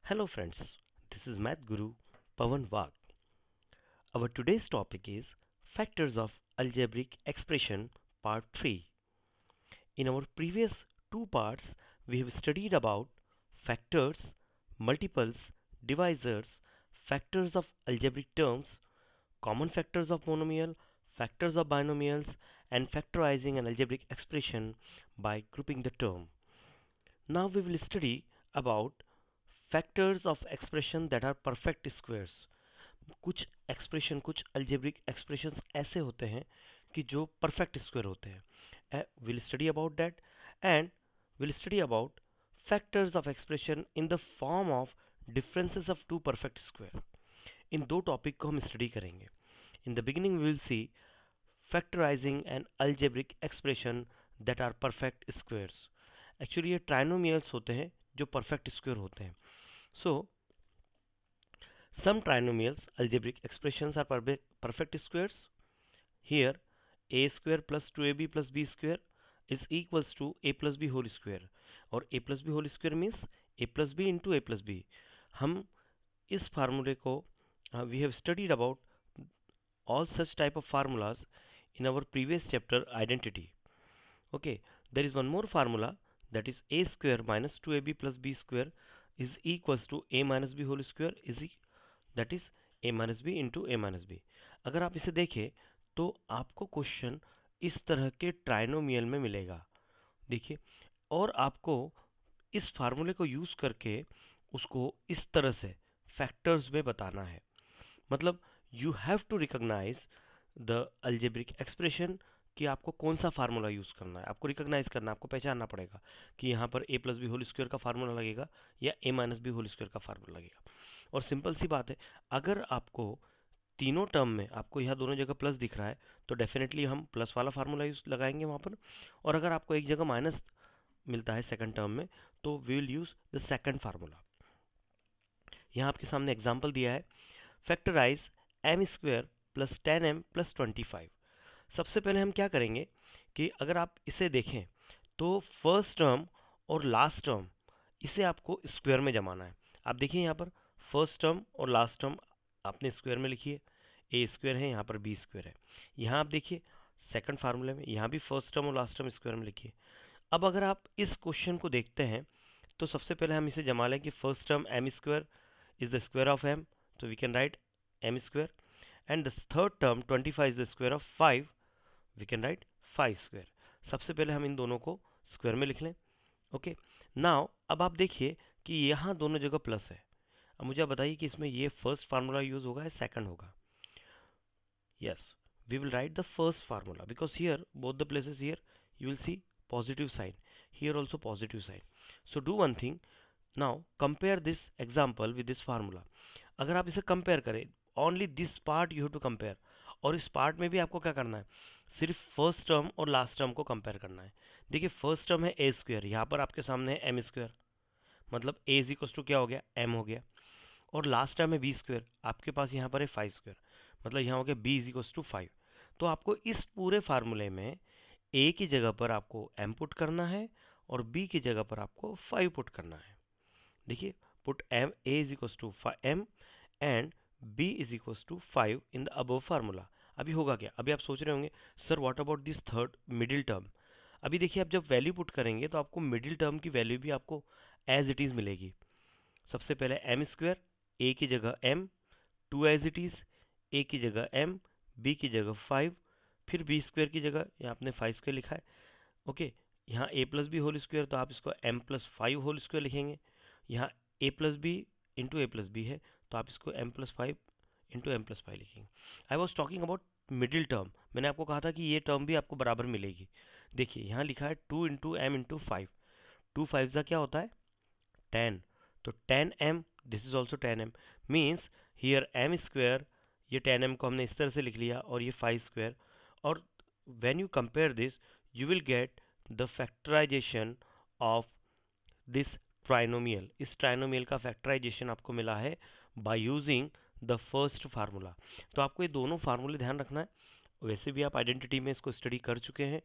Hello friends, this is Math Guru Pawan Wag. Our today's topic is Factors of Algebraic Expression Part 3. In our previous two parts, we have studied about factors, multiples, divisors, factors of algebraic terms, common factors of monomial, factors of binomials, and factorizing an algebraic expression by grouping the term. Now we will study about factors of expression that are perfect squares. कुछ expression कुछ algebraic expressions ऐसे होते हैं कि जो perfect square होते हैं. Will study about that and will study about factors of expression in the form of differences of two perfect square. इन दो टॉपिक को हम स्टडी करेंगे. In the beginning we will see factorizing an algebraic expression that are perfect squares. Actually ये trinomials होते हैं जो perfect square होते हैं. सो some trinomials algebraic expressions are perfect squares. Here a square plus 2ab plus b square is equals to a plus b whole square, और a plus b whole square means a plus b into a plus b. हम इस फार्मूले को we have studied about all such type of formulas in our previous chapter identity. Okay, there is one more formula, that is a square minus 2ab plus b square is equals to a minus b whole square is that is A minus B into A minus B. अगर आप इसे देखें तो आपको question इस तरह के trinomial में मिलेगा. देखिए, और आपको इस फार्मूले को यूज़ करके उसको इस तरह से फैक्टर्स में बताना है. मतलब you have to recognise the algebraic expression कि आपको कौन सा फार्मूला यूज़ करना है. आपको रिकॉग्नाइज करना, आपको पहचानना पड़ेगा कि यहाँ पर ए प्लस बी होल स्क्वायर का फार्मूला लगेगा या ए माइनस बी होल स्क्वायर का फार्मूला लगेगा. और सिंपल सी बात है, अगर आपको तीनों टर्म में आपको यहाँ दोनों जगह प्लस दिख रहा है तो डेफिनेटली हम प्लस वाला फार्मूला यूज लगाएंगे वहाँ पर. और अगर आपको एक जगह माइनस मिलता है सेकंड टर्म में तो we will use the second formula. यहाँ आपके सामने एग्जांपल दिया है, factorise M square plus 10m plus 25. सबसे पहले हम क्या करेंगे कि अगर आप इसे देखें तो फर्स्ट टर्म और लास्ट टर्म इसे आपको स्क्वायर में जमाना है. आप देखिए यहाँ पर फर्स्ट टर्म और लास्ट टर्म आपने स्क्वायर में लिखी है. ए स्क्वायर है, यहाँ पर बी स्क्वायर है. यहाँ आप देखिए सेकंड फार्मूले में यहाँ भी फर्स्ट टर्म और लास्ट टर्म स्क्वायर में लिखिए. अब अगर आप इस क्वेश्चन को देखते हैं तो सबसे पहले हम इसे जमा लें कि first term m square is the square of m, तो we can write m square. And the third term 25 is the square of 5, we can write 5 square. सबसे पहले हम इन दोनों को स्क्वायर में लिख लें. ओके, नाउ अब आप देखिए कि यहाँ दोनों जगह प्लस है. अब मुझे आप बताइए कि इसमें ये फर्स्ट फार्मूला यूज होगा या सेकंड होगा. Yes, we will write the first formula because here both the places, here you will see positive sign, here also positive sign. So do one thing, now compare this example with this formula. अगर आप इसे compare करें, only this part you have to compare. और इस part में भी आपको क्या करना है, सिर्फ फर्स्ट टर्म और लास्ट टर्म को कंपेयर करना है. देखिए फर्स्ट टर्म है ए स्क्वायर, यहाँ पर आपके सामने है एम स्क्वायर, मतलब ए इज इक्वल टू क्या हो गया, एम हो गया. और लास्ट टर्म है बी स्क्वायर, आपके पास यहाँ पर है 5 स्क्वायर, मतलब यहाँ हो गया बी इज इक्वल टू 5. तो आपको इस पूरे फार्मूले में ए की जगह पर आपको एम पुट करना है और बी की जगह पर आपको 5 पुट करना है. देखिए, put M A is equal to M and B is equal to 5 in the above formula. अभी होगा क्या, अभी आप सोच रहे होंगे sir what about this third middle term. अभी देखिए, आप जब वैल्यू पुट करेंगे तो आपको मिडिल टर्म की वैल्यू भी आपको एज इट इज़ मिलेगी. सबसे पहले एम स्क्वायर, ए की जगह M, two as it is, A की जगह एम, बी की जगह 5, फिर बी स्क्वायर की जगह यहाँ आपने 5 स्क्वायर लिखा है. ओके, यहाँ A plus B whole square तो आप इसको एम प्लस 5 होल स्क्वायर लिखेंगे. यहाँ A plus B into A plus B है तो आप इसको M plus 5 into M plus 5 लिखेंगे. I was talking about middle term. मैंने आपको कहा था कि ये टर्म भी आपको बराबर मिलेगी. देखिए यहाँ लिखा है 2 इंटू एम इंटू 5, 2 5 का क्या होता है 10, तो 10m, this is also 10m, means here m square, ये 10m को हमने इस तरह से लिख लिया और ये 5 स्क्वायर. और when you compare this you will get the factorisation of this trinomial. इस ट्राइनोमियल का फैक्टराइजेशन आपको मिला है by using the first formula. तो आपको ये दोनों फार्मूले ध्यान रखना है. वैसे भी आप आइडेंटिटी में इसको स्टडी कर चुके हैं,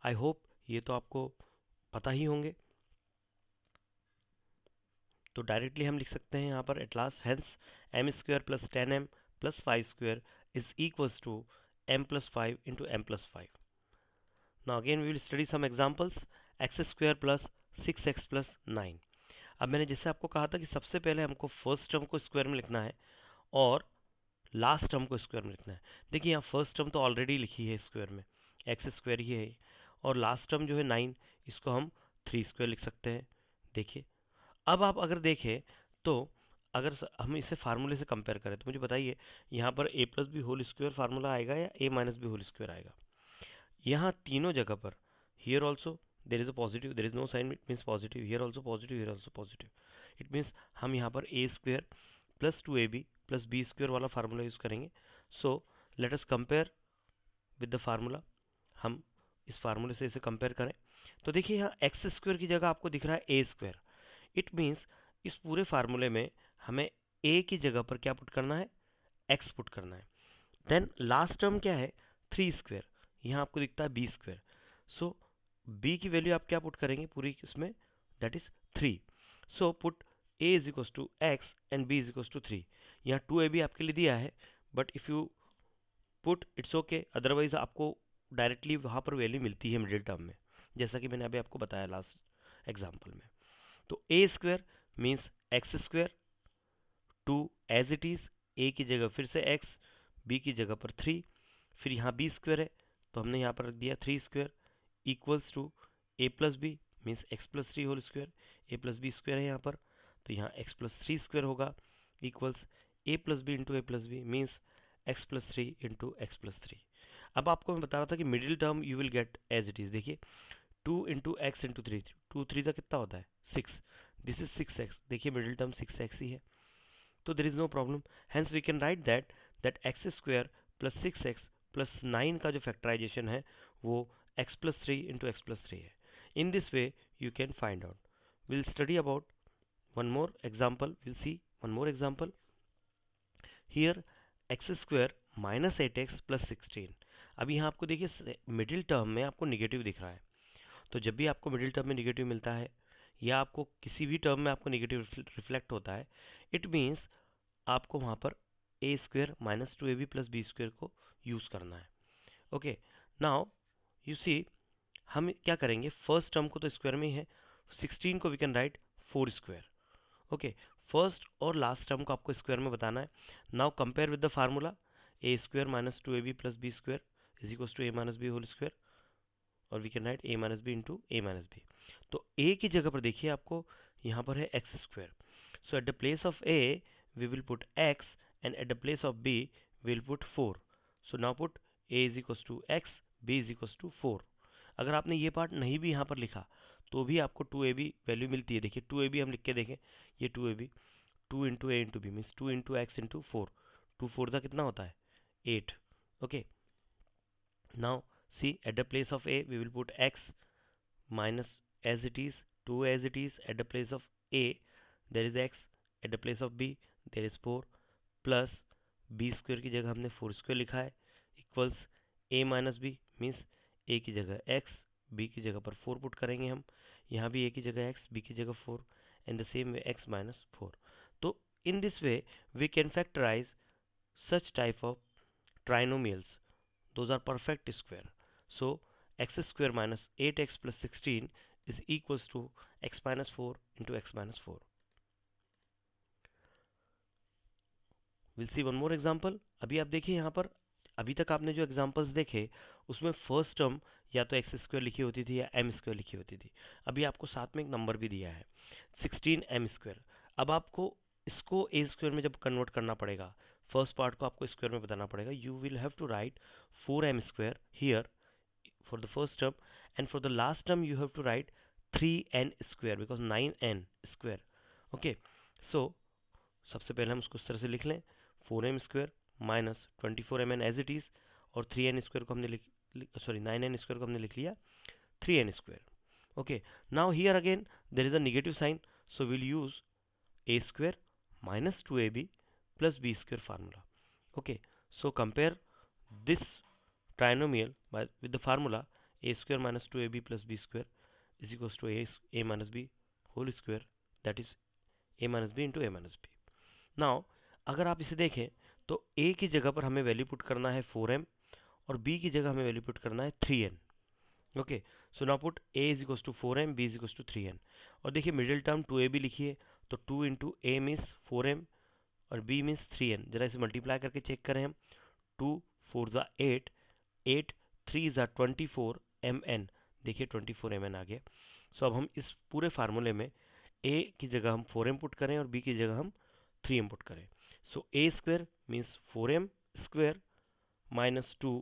आई होप ये तो आपको पता ही होंगे. तो डायरेक्टली हम लिख सकते हैं यहाँ पर at last, hence M square plus 10m plus 5 square is equals to m plus 5 into m plus 5. Now again we will study some examples. X square plus 6x plus 9. अब मैंने जैसे आपको कहा था कि सबसे पहले हमको फर्स्ट टर्म को स्क्वायर में लिखना है और लास्ट टर्म को स्क्वायर में लिखना है। देखिए यहाँ फर्स्ट टर्म तो ऑलरेडी लिखी है स्क्वायर में, एक्स स्क्वायर ही है, और लास्ट टर्म जो है 9, इसको हम 3 स्क्वायर लिख सकते हैं। देखिए अब आप अगर देखें तो अगर हम इसे फार्मूले से कंपेयर करें तो मुझे बताइए यहाँ पर a plus B whole square formula आएगा या a minus B whole square आएगा। यहाँ तीनों जगह पर here also there is a positive, there is no sign, it means positive, here also positive, here also positive, it means हम यहाँ पर a square plus 2ab plus B square वाला formula use करेंगे। So let us compare with the formula. हम इस फार्मूले से इसे कंपेयर करें तो देखिए यहाँ एक्स स्क्वायर की जगह आपको दिख रहा है ए स्क्वायर। इट मीन्स इस पूरे फार्मूले में हमें a की जगह पर क्या पुट करना है, x पुट करना है। देन लास्ट टर्म क्या है, 3 स्क्वायर, यहाँ आपको दिखता है b स्क्वायर। सो b की वैल्यू आप क्या पुट करेंगे पूरी इसमें, that is 3। So put a is equals to X and b is equals to 3। यहाँ 2ab आपके लिए दिया है, but if you put it's okay, otherwise आपको डायरेक्टली वहाँ पर वैल्यू मिलती है मिडिल टर्म में, जैसा कि मैंने अभी आपको बताया लास्ट एग्जाम्पल में। तो a square means X square, 2 as it is, a की जगह फिर से x, b की जगह पर 3, फिर यहाँ b स्क्वायर है तो हमने यहाँ पर रख दिया 3 square equals to a plus B means X plus 3 whole square, a plus B square है यहाँ पर तो यहाँ x प्लस 3 स्क्वायर होगा equals a plus B into A plus B means X plus 3 into X plus 3। अब आपको मैं बता रहा था कि middle term you will get as it is. देखिए 2 इंटू एक्स इंटू 3, 2 3 का कितना होता है 6, दिस इज 6x, देखिए मिडिल टर्म 6x ही है तो there is no problem, hence we can write that x square plus 6x plus 9 का जो फैक्टराइजेशन है वो x plus 3 into x plus 3 है। In this way you can find out. We'll study about one more example. We'll see one more example. Here x square minus 8x plus 16। अभी यहाँ आपको देखिए middle term में आपको negative दिख रहा है, तो जब भी आपको मिडिल टर्म में निगेटिव मिलता है या आपको किसी भी टर्म में आपको निगेटिव रिफ्लेक्ट होता है, इट मीन्स आपको वहाँ पर a square minus 2ab plus B square को यूज़ करना है। ओके, नाउ यू सी हम क्या करेंगे, फर्स्ट टर्म को तो स्क्वायर में ही है, 16 को we can write 4 square. Okay, first और लास्ट टर्म को आपको स्क्वायर में बताना है। Now compare with the formula, a square minus 2ab plus B square is equals to a minus B whole square, और we can write a minus B into A minus b. तो a की जगह पर देखिए आपको यहाँ पर है x square, so eight the place of a we will put x and at the place of b we will put 4. So now put a is equals to x, b is equals to 4. अगर आपने ये part नहीं भी यहाँ पर लिखा तो भी आपको 2ab वैल्यू मिलती है। देखिए 2ab हम लिख के देखें, ये 2ab 2 into a into b means 2 into x into 4, 2 4 का कितना होता है 8। Okay, now see at the place of a we will put x minus as it is 2 as it is, at the place of a there is x, at the place of b there is 4 plus B square की जगह हमने 4 square लिखा है equals a minus B means a की जगह x, b की जगह पर 4 पुट करेंगे हम, यहाँ भी a की जगह x, b की जगह 4 and the same way x minus 4। तो in this way we can factorise such type of trinomials, those are perfect square. So x square minus 8x plus 16 is equals to x minus 4 into X minus 4। Will see one more example. अभी आप देखिए यहाँ पर अभी तक आपने जो examples देखे उसमें फर्स्ट टर्म या तो एक्स स्क्वायर लिखी होती थी या एम स्क्वायर लिखी होती थी। अभी आपको साथ में एक नंबर भी दिया है 16 एम स्क्वायर। अब आपको इसको ए स्क्वायर में जब कन्वर्ट करना पड़ेगा, फर्स्ट पार्ट को आपको स्क्वायर में बताना पड़ेगा, you will have to write 4m square here for the first term and for the last term you have to write 3n square because 9n square. Okay, so सबसे पहले हम उसको इस तरह से लिख लें, 4m square minus 24mn as it is, और 3n स्क्वायर को हमने 9n स्क्वायर को हमने लिख लिया 3n square. Okay, now here again there is a negative sign, so will use a square minus 2ab plus b square formula. Okay, so compare this trinomial with the formula a square minus 2ab plus b square is equals to a minus b whole square, that is a minus B into A minus B. Now अगर आप इसे देखें तो a की जगह पर हमें value put करना है 4m और b की जगह हमें वैल्यू पुट करना है 3n। Okay, so now put a is equals to 4m, b is equals to 3n। और देखिए मिडिल टर्म 2ab लिखिए, तो 2 इंटू ए मीन्स 4m और b मीन्स 3n। जरा इसे मल्टीप्लाई करके चेक करें हम, 2 4 ज़ा 8, 8 3 ज़ा 24 mn, देखिए 24 mn आ गया। सो अब हम इस पूरे फार्मूले में a की जगह हम 4m पुट करें और b की जगह हम 3m पुट करें। सो a square means 4m square minus 2,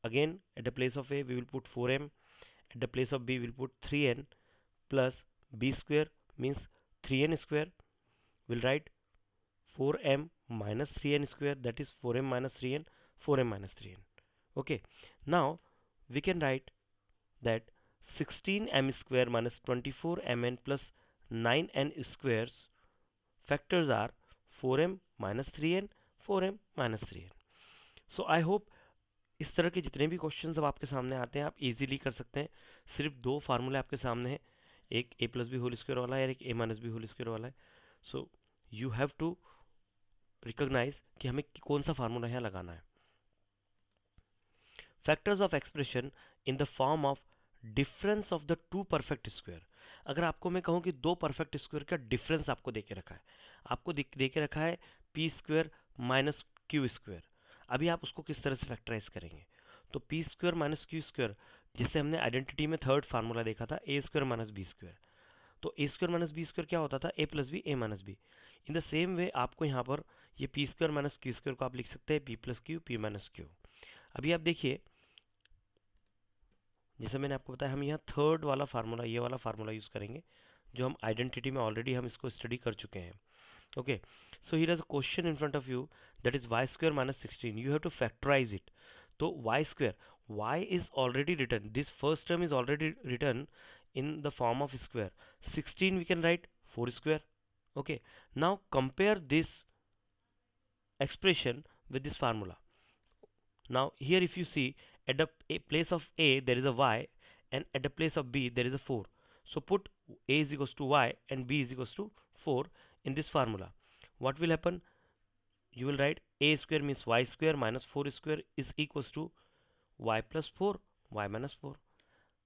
again at the place of a we will put 4m, at the place of b we will put 3n, plus b square means 3n square, we'll write 4m minus 3n square, that is 4m minus 3n, 4m minus 3n. Okay, now we can write that 16m square minus 24mn plus 9n squares, factors are 4m minus 3n, 4m minus 3n. So I hope इस तरह के जितने भी question अब आपके सामने आते हैं आप इजीली कर सकते हैं। सिर्फ दो फार्मूले आपके सामने हैं, एक a plus B whole square वाला है और एक a minus B whole square वाला है। So you have to recognise कि हमें कौन सा फार्मूला यहाँ लगाना है। Factors of expression in the form of difference of the two perfect square. अगर आपको मैं कहूँ कि दो परफेक्ट स्क्वायर का डिफरेंस आपको दे के रखा है, आपको दे के रखा है p square minus q square. अभी आप उसको किस तरह से फैक्टराइज करेंगे, तो p square minus q square, जिससे हमने आइडेंटिटी में थर्ड फार्मूला देखा था a square minus b square, तो a square minus b square क्या होता था, a plus b a minus b. In the same way आपको यहाँ पर ये p square minus q square को आप लिख सकते हैं P plus Q, P minus Q. अभी आप देखिए, जैसे मैंने आपको बताया हम यहाँ थर्ड वाला फार्मूला, ये वाला फार्मूला यूज़ करेंगे जो हम आइडेंटिटी में ऑलरेडी हम इसको स्टडी कर चुके हैं। Okay, so here is a question in front of you, that is y square minus 16. You have to factorize it. So y square, y is already written, this first term is already written in the form of square. 16 we can write 4 square. Okay, now compare this expression with this formula. Now here if you see, at the place of a there is a y and at the place of b there is a 4. So put a is equals to y and b is equals to 4 in this formula. What will happen? You will write a square means y square minus 4 square is equals to y plus 4, y minus 4.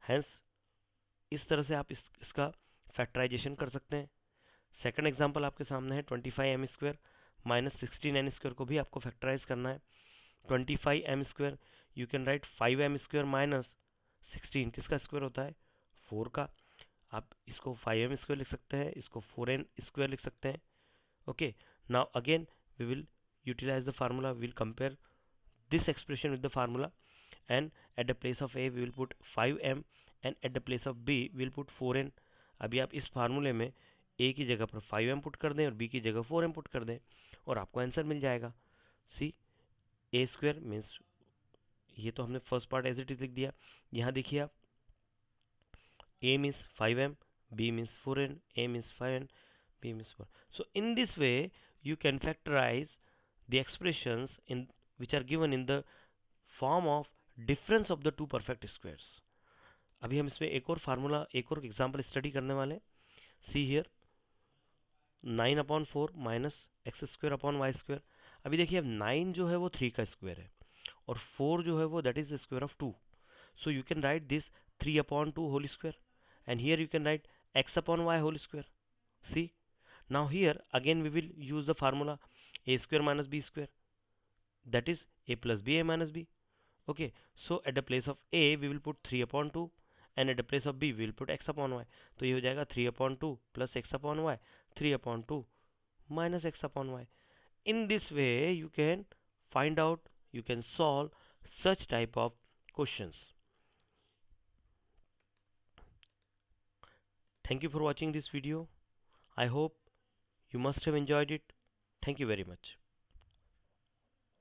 Hence इस तरह से आप इसका factorisation कर सकते हैं। Second example आपके सामने है 25m square minus 16n square को भी आपको फैक्टराइज करना है। 25m square you can right 5m square minus 16, किसका स्क्वायर होता है 4 का। आप इसको 5m स्क्वायर लिख सकते हैं, इसको 4n स्क्वायर लिख सकते हैं। Okay, now again we will utilize the formula, we will compare this expression with the formula, and at the place of a we will put 5m and at the place of b we will put 4n. अभी आप इस फार्मूले में a की जगह पर 5m put कर दें और b की जगह 4m पुट कर दें और आपको आंसर मिल जाएगा। सी a स्क्वायर मीन्स, ये तो हमने first part as it is लिख दिया। यहाँ देखिए आप, a means 5m, b means 4n, a means 5n, b means 4. So in this way you can factorize the expressions in which are given in the form of difference of the two perfect squares. अभी हम इसमें एक और formula, एक और example study करने वाले हैं। See here 9/4 minus X square upon Y square. अभी देखिए अब 9 जो है वो 3 का स्क्वायर है और 4 जो है वो that is the square of 2। So you can write this 3/2 whole square and here you can write x upon y whole square. See, now here again we will use the formula a square minus b square, that is a plus b a minus b. Okay, so at the place of a we will put 3/2 and at the place of b we will put x upon y. तो ये हो जाएगा 3/2 plus x upon y, 3/2 minus x upon y. In this way you can find out, you can solve such type of questions. Thank you for watching this video. I hope you must have enjoyed it. Thank you very much.